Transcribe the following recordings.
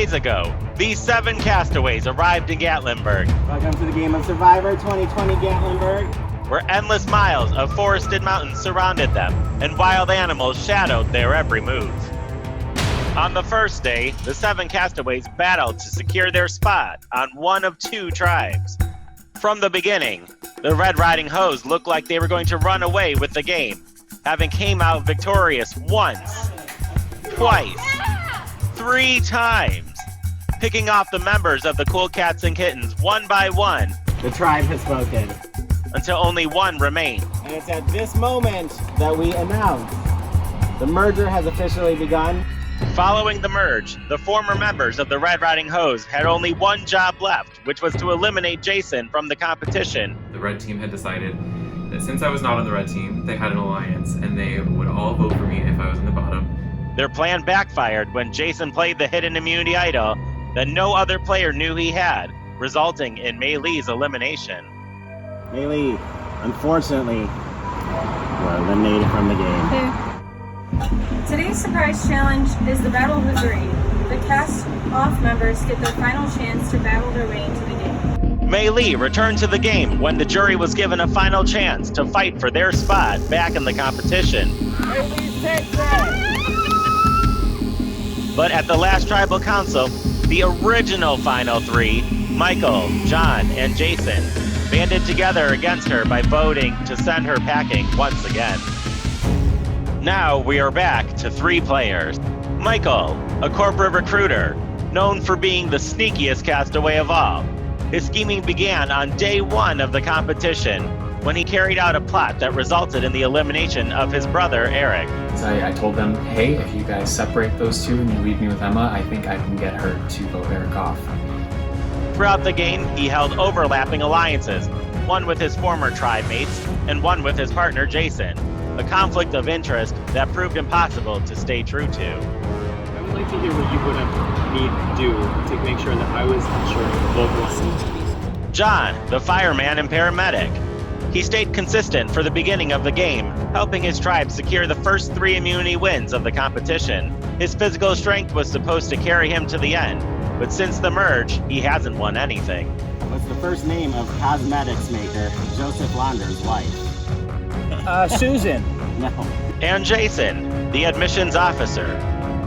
days ago, these 7 castaways arrived in Gatlinburg, Welcome to the game of Survivor 2020 Gatlinburg. where endless miles of forested mountains surrounded them and wild animals shadowed their every move. On the first day, the 7 castaways battled to secure their spot on one of 2 tribes. From the beginning, the Red Riding Hoes looked like they were going to run away with the game, having came out victorious once, twice, 3 times, picking off the members of the Cool Cats and Kittens one by one. The tribe has spoken. Until only one remained. And it's at this moment that we announce the merger has officially begun. Following the merge, the former members of the Red Riding Hoes had only one job left, which was to eliminate Jason from the competition. The red team had decided that since I was not on the red team, they had an alliance and they would all vote for me if I was in the bottom. Their plan backfired when Jason played the hidden immunity idol that no other player knew he had, resulting in Mei Li's elimination. Mei Li, unfortunately, we're eliminated from the game. Today's surprise challenge is the Battle of the Jury. The cast-off members get their final chance to battle their way into the game. Mei Li returned to the game when the jury was given a final chance to fight for their spot back in the competition. Mei Li takes it! But at the last tribal council, the original final 3, Michael, John, and Jason, banded together against her by voting to send her packing once again. Now we are back to 3 players. Michael, a corporate recruiter, known for being the sneakiest castaway of all. His scheming began on day 1 of the competition, when he carried out a plot that resulted in the elimination of his brother, Eric. So I told them, hey, if you guys separate those 2 and you leave me with Emma, I think I can get her to vote Eric off. Throughout the game, he held overlapping alliances, one with his former tribe mates and one with his partner, Jason. A conflict of interest that proved impossible to stay true to. I would like to hear what you would have me do to make sure that I was ensuring both was. John, the Fireman and Paramedic. He stayed consistent for the beginning of the game, helping his tribe secure the first 3 immunity wins of the competition. His physical strength was supposed to carry him to the end, but since the merge, he hasn't won anything. What's the first name of cosmetics maker Joseph Launder's wife? Susan. No. And Jason, the admissions officer,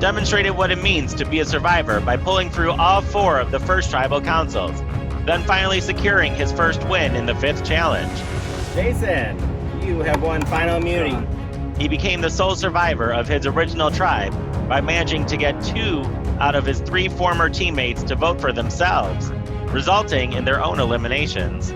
demonstrated what it means to be a survivor by pulling through all 4 of the first tribal councils, then finally securing his first win in the 5th challenge. Jason, you have won final immunity. He became the sole survivor of his original tribe by managing to get 2 out of his 3 former teammates to vote for themselves, resulting in their own eliminations.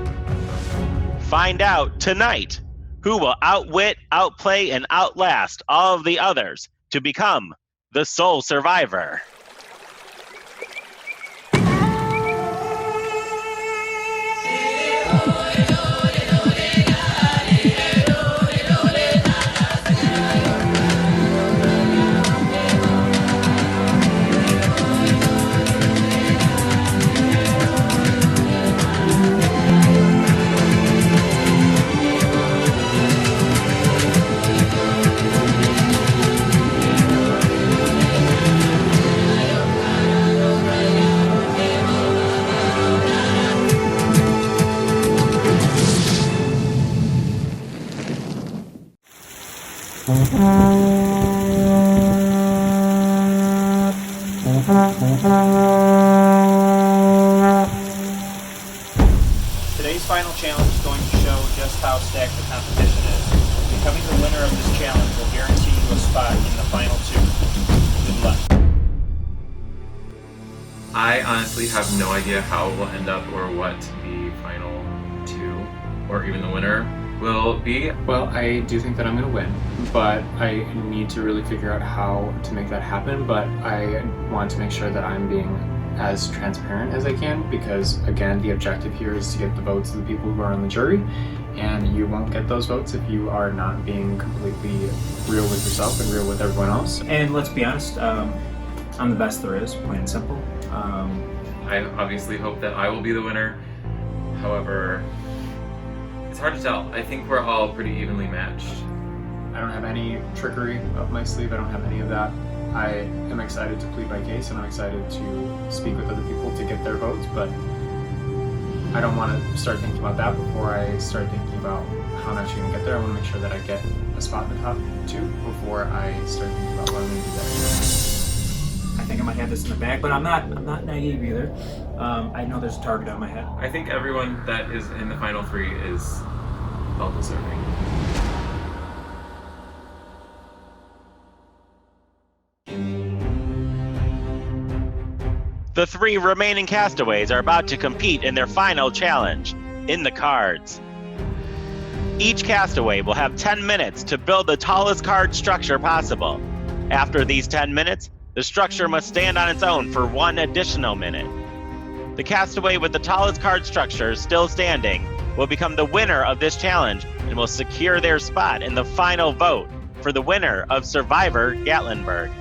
Find out tonight who will outwit, outplay, and outlast all of the others to become the sole survivor. Today's final challenge is going to show just how stacked the competition is. Becoming the winner of this challenge will guarantee you a spot in the final 2. Good luck. I honestly have no idea how it will end up or what the final 2 or even the winner will be. Well, I do think that I'm going to win, but I need to really figure out how to make that happen. But I want to make sure that I'm being as transparent as I can, because again, the objective here is to get the votes of the people who are on the jury, and you won't get those votes if you are not being completely real with yourself and real with everyone else. And let's be honest, I'm the best there is, plain and simple. I obviously hope that I will be the winner. However, it's hard to tell. I think we're all pretty evenly matched. I don't have any trickery up my sleeve. I don't have any of that. I am excited to plead my case, and I'm excited to speak with other people to get their votes, but I don't want to start thinking about that before I start thinking about how I'm actually going to get there. I want to make sure that I get a spot in the top 2 before I start thinking about what I'm going to do there. I think I might have this in the bag, but I'm not naive either. I know there's a target on my head. I think everyone that is in the final 3 is well deserving. The 3 remaining castaways are about to compete in their final challenge, in the cards. Each castaway will have 10 minutes to build the tallest card structure possible. After these 10 minutes, the structure must stand on its own for 1 additional minute. The castaway with the tallest card structure still standing will become the winner of this challenge and will secure their spot in the final vote for the winner of Survivor Gatlinburg.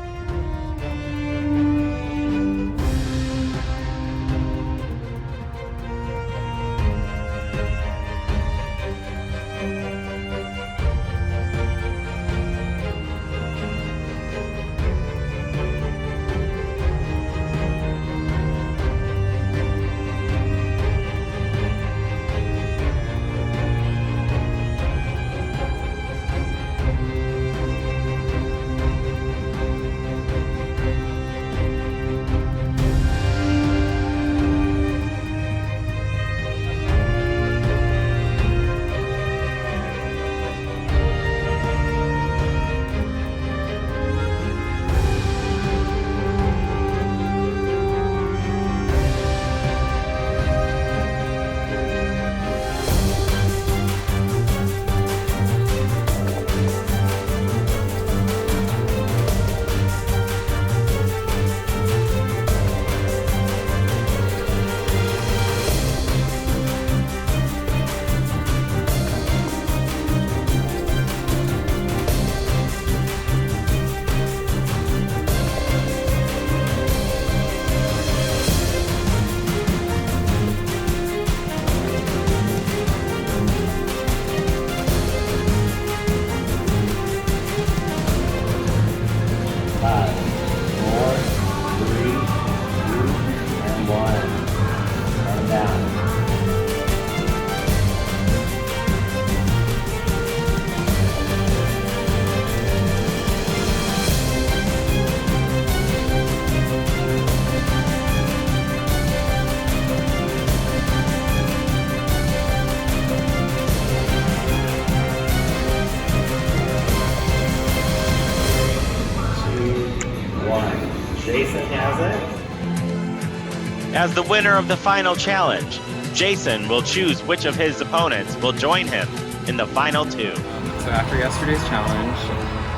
Jason has it. As the winner of the final challenge, Jason will choose which of his opponents will join him in the final 2. So after yesterday's challenge,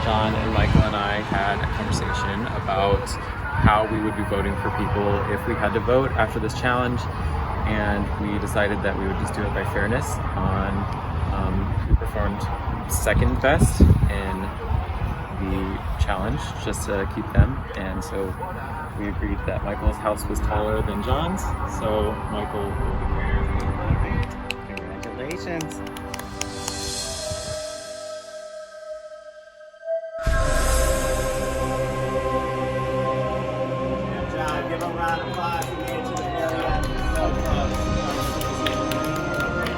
John and Michael and I had a conversation about how we would be voting for people if we had to vote after this challenge, and we decided that we would just do it by fairness on who performed second best in the challenge, just to keep them. And so we agreed that Michael's house was taller than John's, so Michael will be winner. Congratulations. John, give him a round of applause. He made it to the very end. So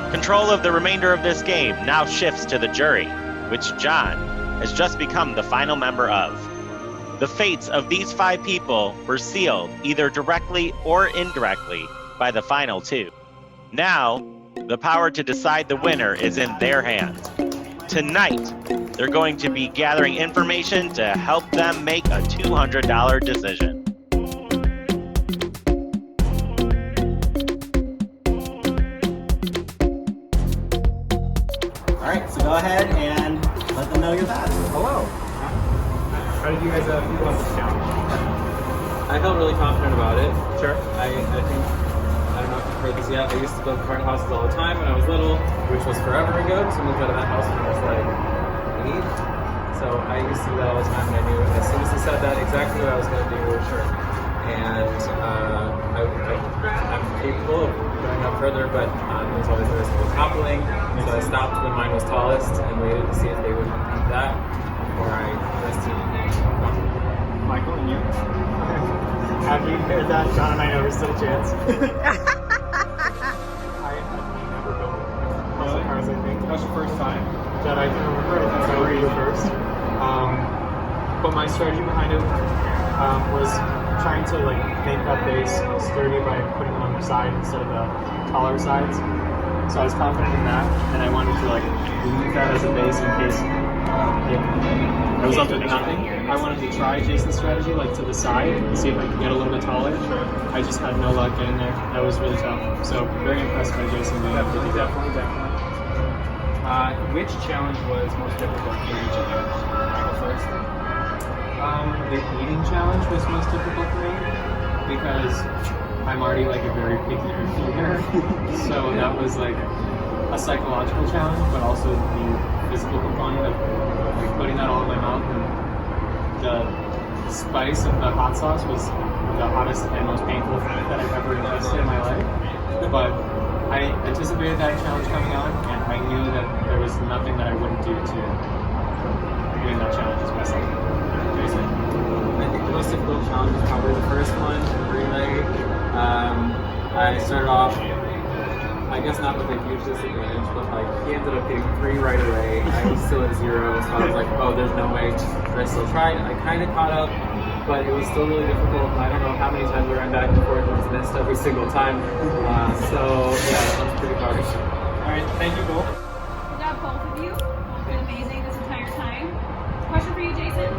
close. Control of the remainder of this game now shifts to the jury, which John has just become the final member of. The fates of these 5 people were sealed either directly or indirectly by the final 2. Now, the power to decide the winner is in their hands. Tonight, they're going to be gathering information to help them make a $200 decision. All right, so go ahead and let them know your thoughts. Hello. How did you guys feel about this challenge? I felt really confident about it. Sure. I think, I don't know if you've heard this yet, I used to build card houses all the time when I was little, which was forever ago, because I moved out of that house when I was like 8. So I used to do that all the time, and I knew as soon as he said that exactly what I was going to do. Sure. And I'm capable of going up further, but there's always the risk of toppling. So I stopped when mine was tallest and waited to see if they would beat that before I rested. Michael, and you. After you heard that, John and I never stood a chance. I never built muscle cars, I think. That was your first time? That I can remember. I think so. You were first. But my strategy behind it was trying to like make that base sturdy by putting it on the side instead of the taller sides. So I was confident in that, and I wanted to like leave that as a base in case it was up to nothing. I wanted to try Jason's strategy, like to the side, and see if I could get a little bit taller. I just had no luck getting there. That was really tough. So very impressed by Jason. Definitely. Which challenge was most difficult for each of you? Michael first. The eating challenge was most difficult for me because I'm already like a very picky eater. So that was like a psychological challenge, but also the physical component of like putting that all in my mouth. And the spice of the hot sauce was the hottest and most painful thing that I've ever ingested in my life. But I anticipated that challenge coming on, and I knew that there was nothing that I wouldn't do to doing that challenge as myself. Jason? I think the most difficult challenge was probably the first one, the relay. I started off, I guess not with a huge disadvantage, but like he ended up getting 3 right away. I was still at 0, so I was like, oh, there's no way. Should I still try? I kind of caught up, but it was still really difficult. I don't know how many times I ran back and forth and was missed every single time. So yeah, that was pretty hard. All right, thank you both. We got both of you. You've been amazing this entire time. Question for you, Jason.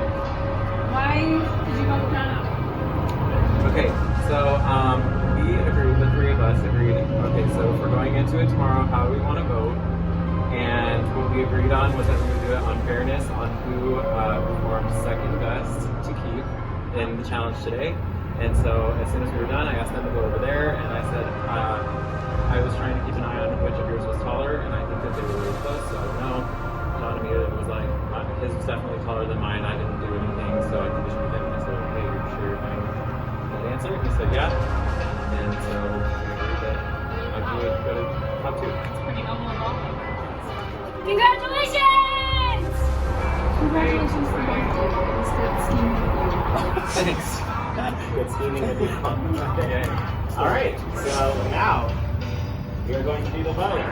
Why did you vote John out? Okay, so we agreed, the 3 of us agreed, okay, so if we're going into it tomorrow, how do we want to vote? And what we agreed on was that we would do it on fairness, on who performed second best to keep in the challenge today. And so as soon as we were done, I asked them to go over there, and I said, I was trying to keep an eye on which of yours was taller, and I think that they were really close, so I don't know. John immediately was like, his was definitely taller than mine, I didn't do anything, so I conditioned with him, and I said, hey, you're sure you're fine with that answer? He said, yeah. And so we agreed that I would go to top 2. It's pretty noble of all. Congratulations! Congratulations to both of you. It was good scheming. Thanks. Good scheming with you. Okay. All right. So now we are going to do the vote.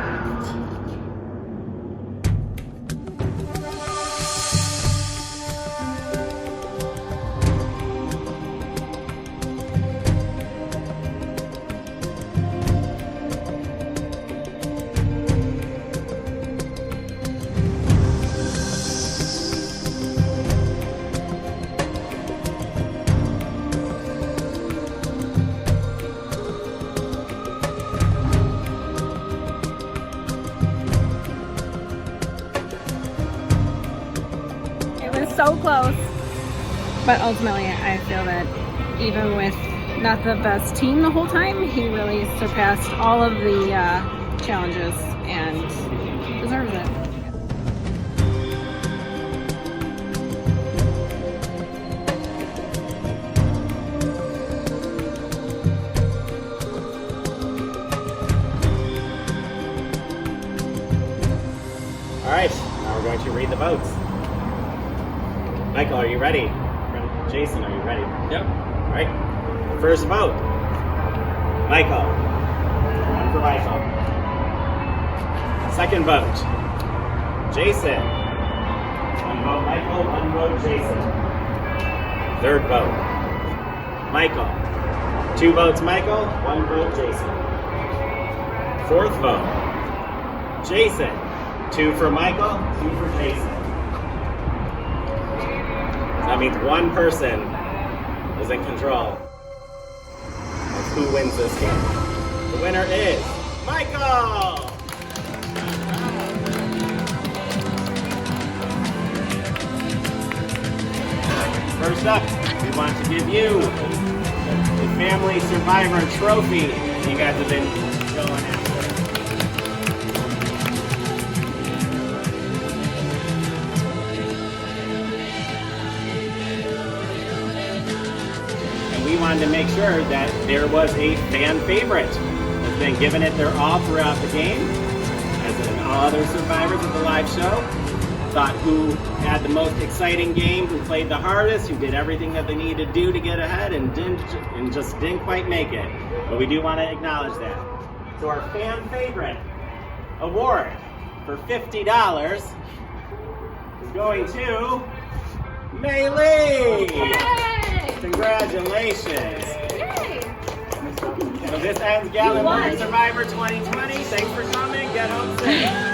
So close. But ultimately, I feel that even with not the best team the whole time, he really surpassed all of the challenges and deserves it. All right. Now we're going to read the votes. Michael, are you ready? Jason, are you ready? Yep. All right. First vote. Michael. 1 for Michael. Second vote. Jason. 1 vote Michael, 1 vote Jason. Third vote. Michael. 2 votes Michael, 1 vote Jason. Fourth vote. Jason. 2 for Michael, 2 for Jason. That means one person is in control of who wins this game. The winner is Michael! First up, we want to give you the Family Survivor Trophy you guys have been going after. We wanted to make sure that there was a fan favorite that's been giving it their all throughout the game, as in all other survivors of the live show. thought who had the most exciting game, who played the hardest, who did everything that they needed to do to get ahead and just didn't quite make it. But we do want to acknowledge that. So our fan favorite award for $50 is going to Maylee! Yay! Congratulations! Yay! So this ends Gatlinburg Survivor 2020. Thanks for coming. Get home safe.